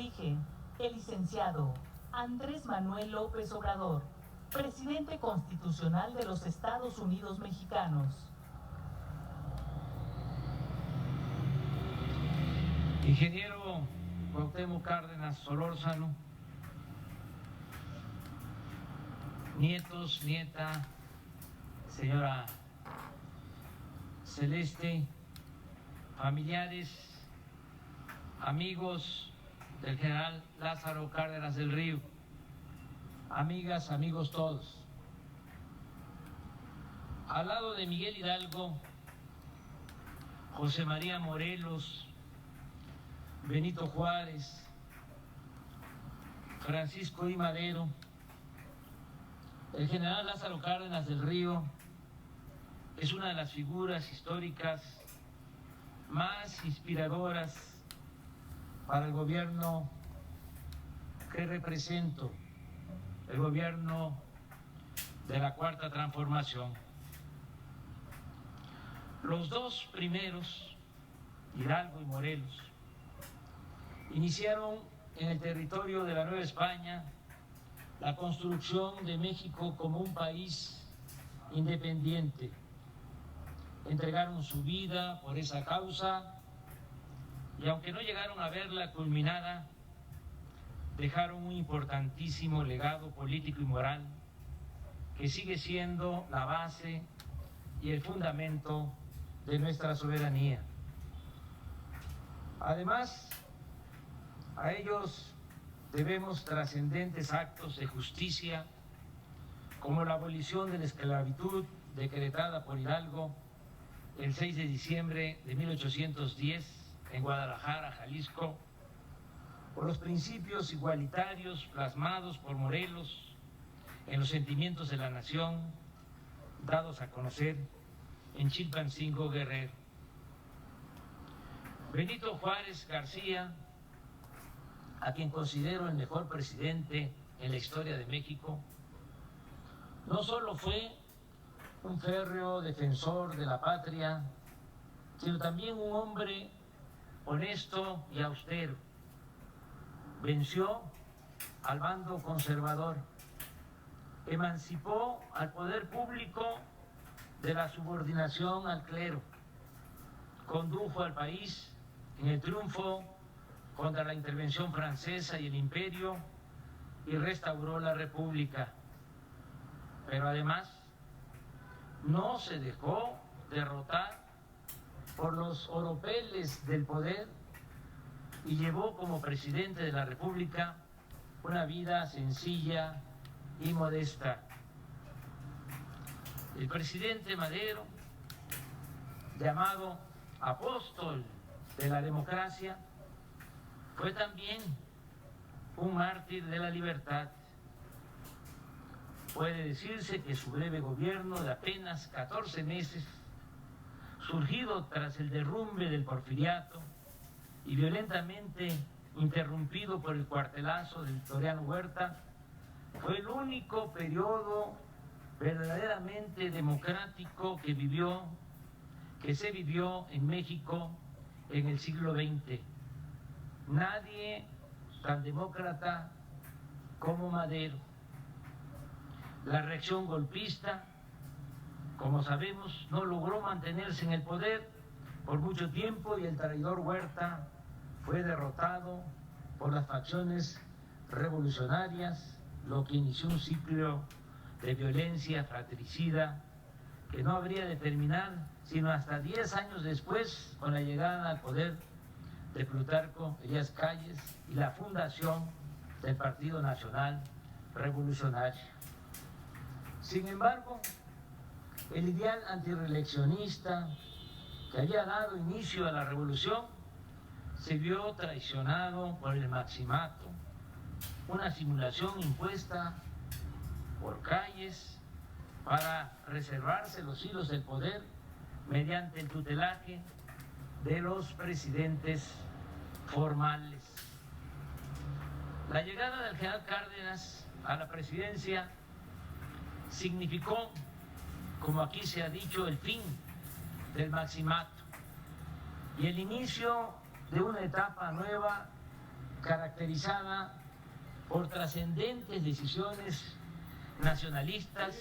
dirige el licenciado Andrés Manuel López Obrador, presidente constitucional de los Estados Unidos mexicanos. Ingeniero Cuauhtémoc Cárdenas Solórzano, nietos, nieta, señora Celeste, familiares, amigos del general Lázaro Cárdenas del Río, amigas, amigos todos. Al lado de Miguel Hidalgo, José María Morelos, Benito Juárez, Francisco I. Madero, el general Lázaro Cárdenas del Río es una de las figuras históricas más inspiradoras para el gobierno que represento, el gobierno de la Cuarta Transformación. Los dos primeros, Hidalgo y Morelos, iniciaron en el territorio de la Nueva España la construcción de México como un país independiente. Entregaron su vida por esa causa y aunque no llegaron a verla culminada, dejaron un importantísimo legado político y moral que sigue siendo la base y el fundamento de nuestra soberanía. Además, a ellos debemos trascendentes actos de justicia, como la abolición de la esclavitud decretada por Hidalgo el 6 de diciembre de 1810 en Guadalajara, Jalisco, o los principios igualitarios plasmados por Morelos en los sentimientos de la nación, dados a conocer en Chilpancingo, Guerrero. Benito Juárez García, a quien considero el mejor presidente en la historia de México, no solo fue un férreo defensor de la patria, sino también un hombre honesto y austero. Venció al bando conservador, emancipó al poder público de la subordinación al clero, condujo al país en el triunfo contra la intervención francesa y el imperio y restauró la república. Pero además no se dejó derrotar por los oropeles del poder y llevó como presidente de la república una vida sencilla y modesta. El presidente Madero, llamado apóstol de la democracia, fue también un mártir de la libertad. Puede decirse que su breve gobierno de apenas 14 meses, surgido tras el derrumbe del Porfiriato y violentamente interrumpido por el cuartelazo de Victoriano Huerta, fue el único periodo verdaderamente democrático que se vivió en México en el siglo XX. Nadie tan demócrata como Madero. La reacción golpista, como sabemos, no logró mantenerse en el poder por mucho tiempo y el traidor Huerta fue derrotado por las facciones revolucionarias, lo que inició un ciclo de violencia fratricida que no habría de terminar sino hasta 10 años después, con la llegada al poder de Plutarco Elías Calles y la fundación del Partido Nacional Revolucionario. Sin embargo, el ideal antireeleccionista que había dado inicio a la revolución se vio traicionado por el maximato, una simulación impuesta por Calles para reservarse los hilos del poder mediante el tutelaje de los presidentes formales. La llegada del general Cárdenas a la presidencia significó, como aquí se ha dicho, el fin del maximato y el inicio de una etapa nueva caracterizada caracterizada por trascendentes decisiones nacionalistas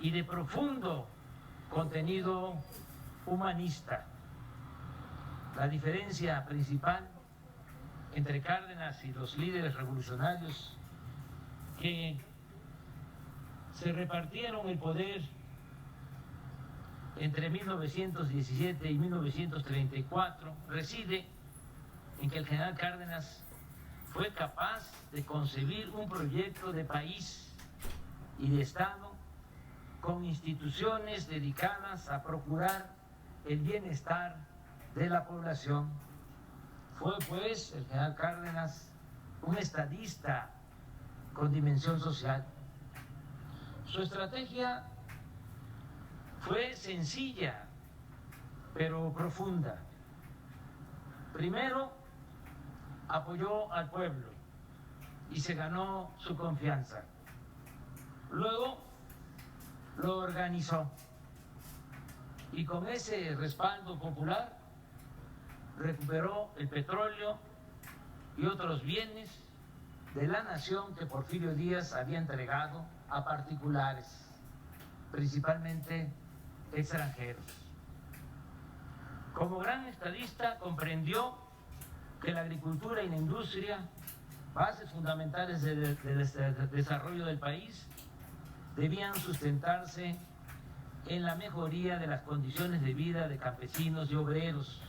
y de profundo contenido humanista. La diferencia principal entre Cárdenas y los líderes revolucionarios que se repartieron el poder entre 1917 y 1934 reside en que el general Cárdenas fue capaz de concebir un proyecto de país y de Estado con instituciones dedicadas a procurar el bienestar de la población. Fue pues el general Cárdenas un estadista con dimensión social. Su estrategia fue sencilla, pero profunda. Primero, apoyó al pueblo y se ganó su confianza. Luego, lo organizó y con ese respaldo popular recuperó el petróleo y otros bienes de la nación que Porfirio Díaz había entregado a particulares, principalmente extranjeros. Como gran estadista comprendió que la agricultura y la industria, bases fundamentales del desarrollo del país, debían sustentarse en la mejoría de las condiciones de vida de campesinos y obreros,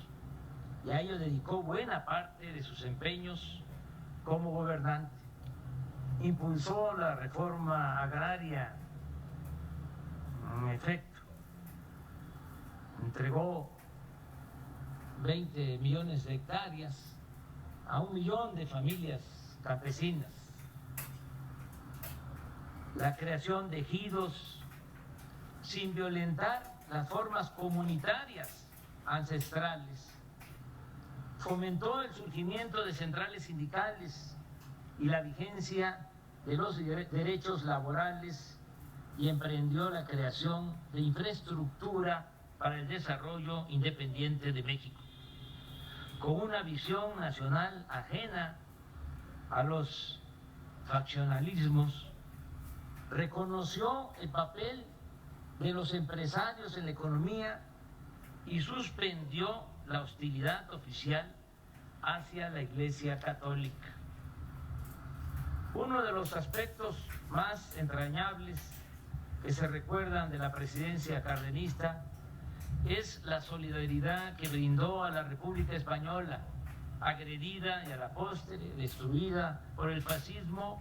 y a ello dedicó buena parte de sus empeños como gobernante. Impulsó la reforma agraria, en efecto, entregó 20 millones de hectáreas a 1 millón de familias campesinas. La creación de ejidos sin violentar las formas comunitarias ancestrales. Fomentó el surgimiento de centrales sindicales y la vigencia de los derechos laborales y emprendió la creación de infraestructura para el desarrollo independiente de México, con una visión nacional ajena a los faccionalismos. Reconoció el papel de los empresarios en la economía y suspendió la hostilidad oficial hacia la Iglesia Católica. Uno de los aspectos más entrañables que se recuerdan de la presidencia cardenista es la solidaridad que brindó a la República Española, agredida y a la postre destruida por el fascismo,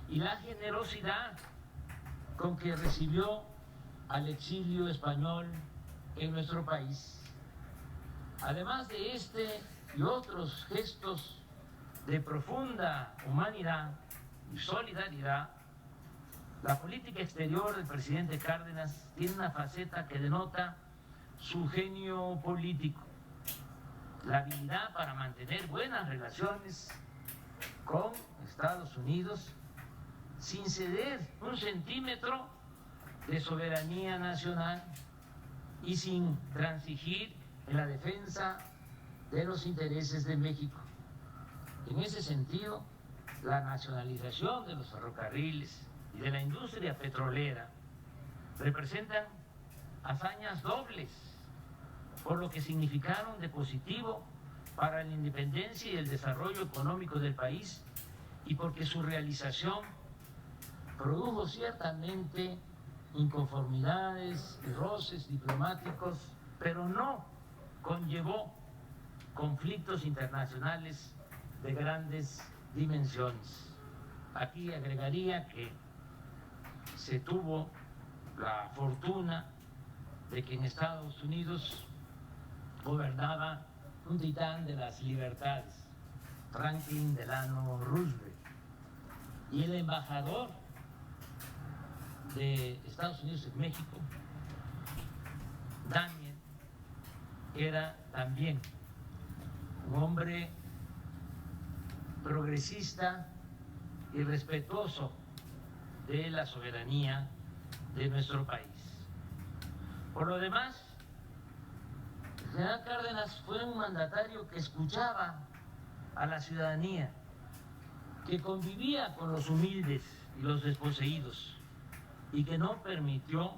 y la generosidad con que recibió al exilio español en nuestro país. Además de este y otros gestos de profunda humanidad y solidaridad, la política exterior del presidente Cárdenas tiene una faceta que denota su genio político, la habilidad para mantener buenas relaciones con Estados Unidos sin ceder un centímetro de soberanía nacional y sin transigir en la defensa de los intereses de México. En ese sentido, la nacionalización de los ferrocarriles y de la industria petrolera representan hazañas dobles, por lo que significaron de positivo para la independencia y el desarrollo económico del país, y porque su realización produjo ciertamente inconformidades y roces diplomáticos, pero no conllevó conflictos internacionales de grandes dimensiones. Aquí agregaría que se tuvo la fortuna de que en Estados Unidos gobernaba un titán de las libertades, Franklin Delano Roosevelt, y el embajador de Estados Unidos en México, Daniel, era también un hombre progresista y respetuoso de la soberanía de nuestro país. Por lo demás, el general Cárdenas fue un mandatario que escuchaba a la ciudadanía que convivía con los humildes y los desposeídos y que no permitió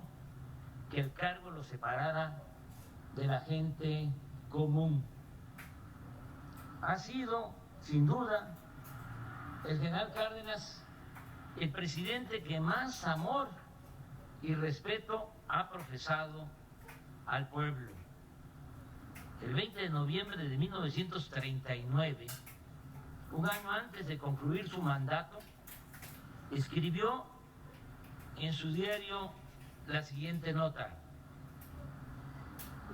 que el cargo lo separara de la gente común. Ha sido, sin duda, el general Cárdenas el presidente que más amor y respeto ha profesado al pueblo. El 20 de noviembre de 1939, un año antes de concluir su mandato, escribió en su diario la siguiente nota: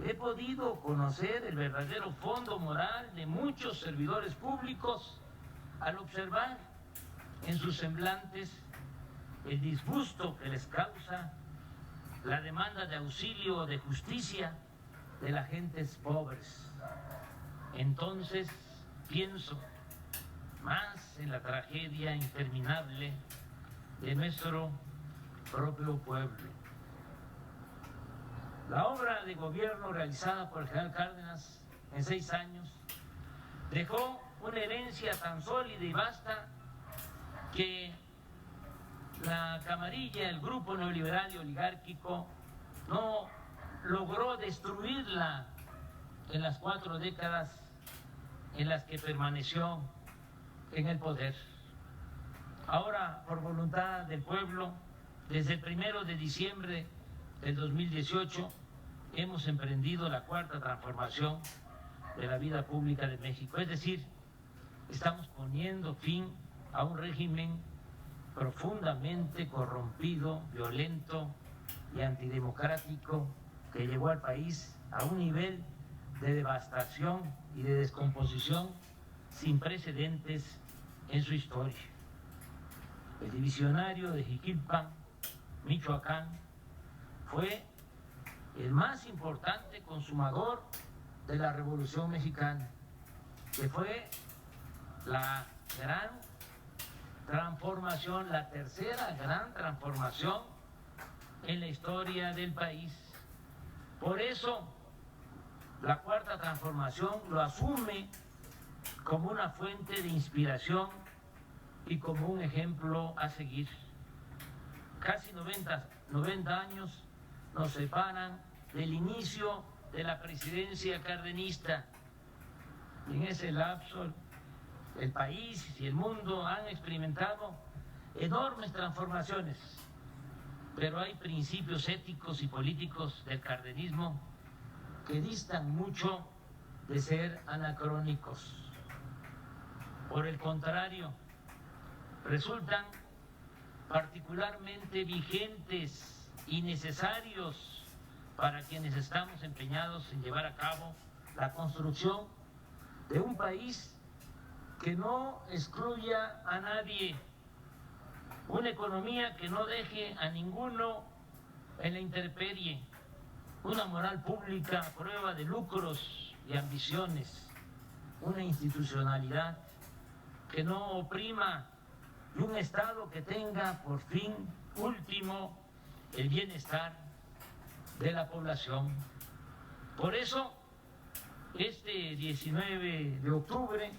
he podido conocer el verdadero fondo moral de muchos servidores públicos al observar en sus semblantes el disgusto que les causa la demanda de auxilio o de justicia de las gentes pobres. Entonces pienso más en la tragedia interminable de nuestro propio pueblo. La obra de gobierno realizada por el general Cárdenas en 6 años dejó una herencia tan sólida y vasta que la camarilla, el grupo neoliberal y oligárquico, no logró destruirla en las 4 décadas en las que permaneció en el poder. Ahora, por voluntad del pueblo, desde el 1 de diciembre del 2018, hemos emprendido la 4ª transformación de la vida pública de México. Es decir, estamos poniendo fin a un régimen profundamente corrompido, violento y antidemocrático que llevó al país a un nivel de devastación y de descomposición sin precedentes en su historia. El divisionario de Jiquilpan, Michoacán, fue el más importante consumador de la Revolución Mexicana, que fue la gran transformación, la tercera gran transformación en la historia del país. Por eso, la 4ª transformación lo asume como una fuente de inspiración y como un ejemplo a seguir. Casi 90 años nos separan del inicio de la presidencia cardenista. Y en ese lapso, el país y el mundo han experimentado enormes transformaciones, pero hay principios éticos y políticos del cardenismo que distan mucho de ser anacrónicos. Por el contrario, resultan particularmente vigentes y necesarios para quienes estamos empeñados en llevar a cabo la construcción de un país que no excluya a nadie, una economía que no deje a ninguno en la intemperie, una moral pública a prueba de lucros y ambiciones, una institucionalidad que no oprima y un Estado que tenga por fin último el bienestar de la población. Por eso, este 19 de octubre,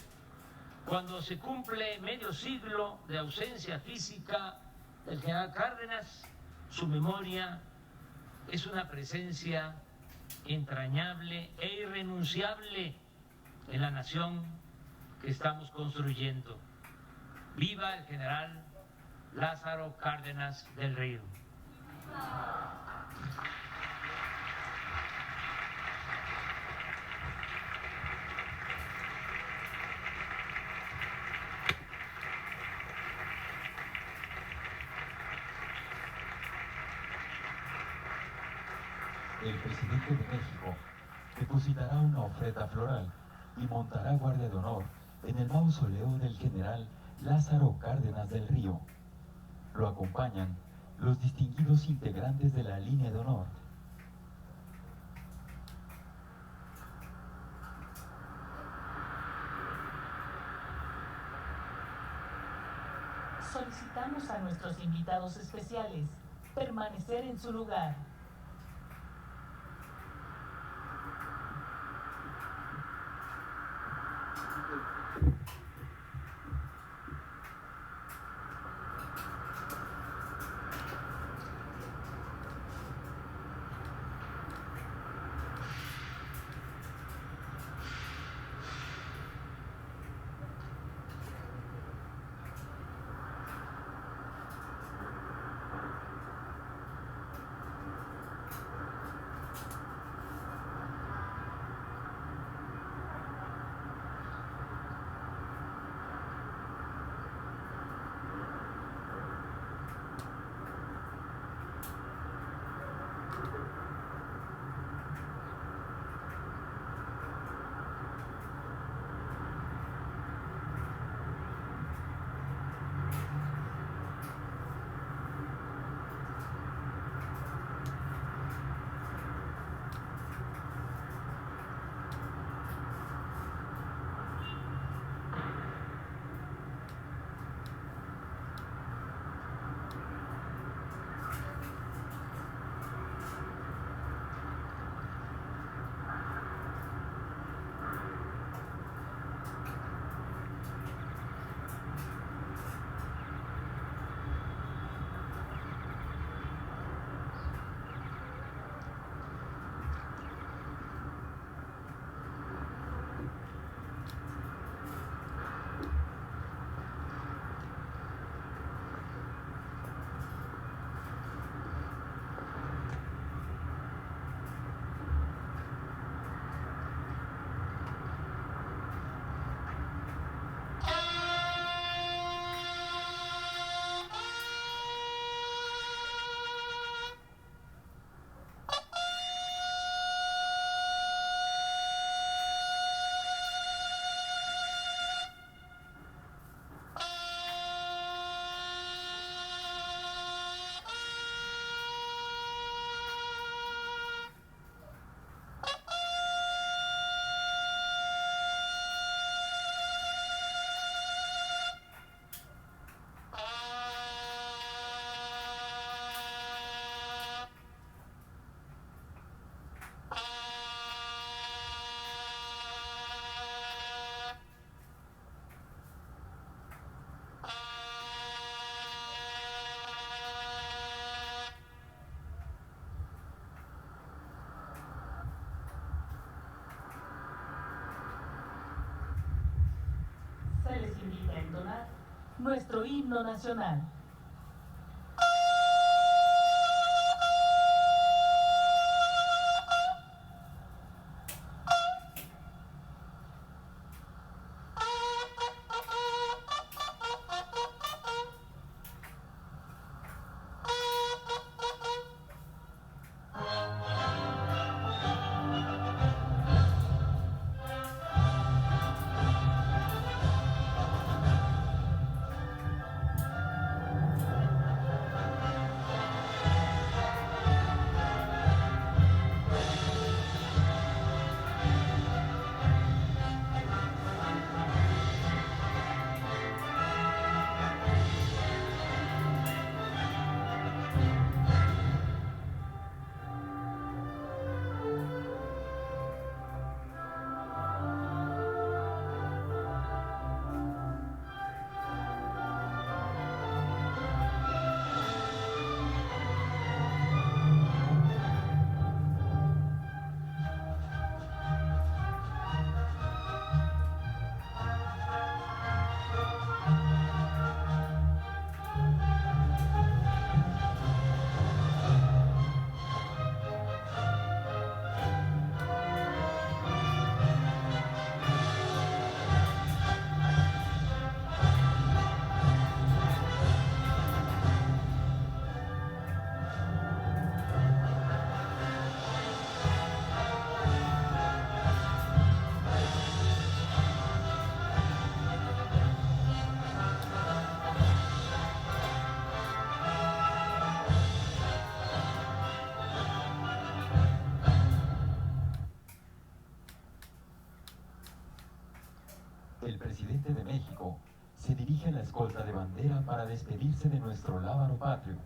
cuando se cumple medio siglo de ausencia física del general Cárdenas, su memoria es una presencia entrañable e irrenunciable en la nación que estamos construyendo. ¡Viva el general Lázaro Cárdenas del Río! El presidente de México depositará una ofrenda floral y montará guardia de honor en el mausoleo del general Lázaro Cárdenas del Río. Lo acompañan los distinguidos integrantes de la línea de honor. Solicitamos a nuestros invitados especiales permanecer en su lugar. les invita a entonar nuestro himno nacional. El presidente de México se dirige a la escolta de bandera para despedirse de nuestro lábaro patrio.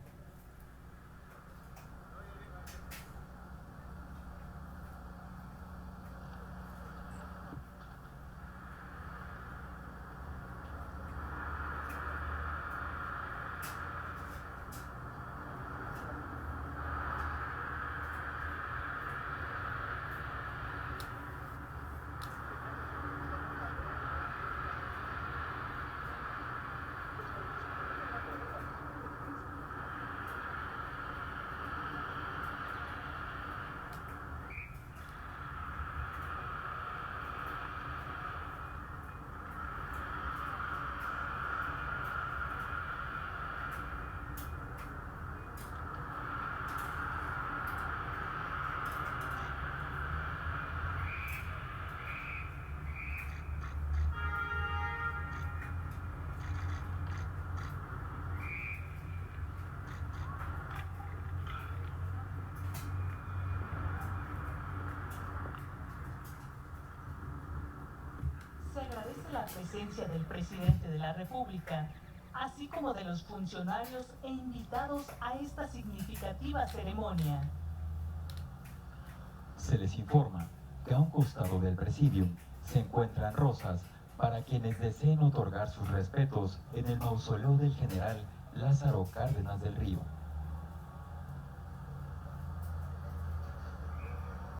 Se agradece la presencia del presidente de la República, así como de los funcionarios e invitados a esta significativa ceremonia. Se les informa que a un costado del presidium se encuentran rosas para quienes deseen otorgar sus respetos en el mausoleo del general Lázaro Cárdenas del Río.